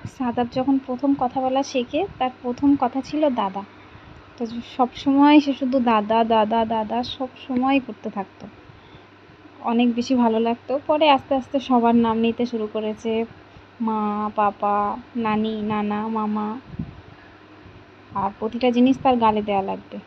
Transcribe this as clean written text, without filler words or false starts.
সাদাব যখন প্রথম কথা বলা শেখে তার প্রথম কথা ছিল দাদা। তো সবসময় সে শুধু দাদা দাদা দাদা সব সময় করতে থাকতো, অনেক বেশি ভালো লাগতো। পরে আস্তে আস্তে সবার নাম নিতে শুরু করেছে, মা, পাপা, নানি, নানা, মামা, আর প্রতিটা জিনিস তার গালে দেওয়া লাগবে।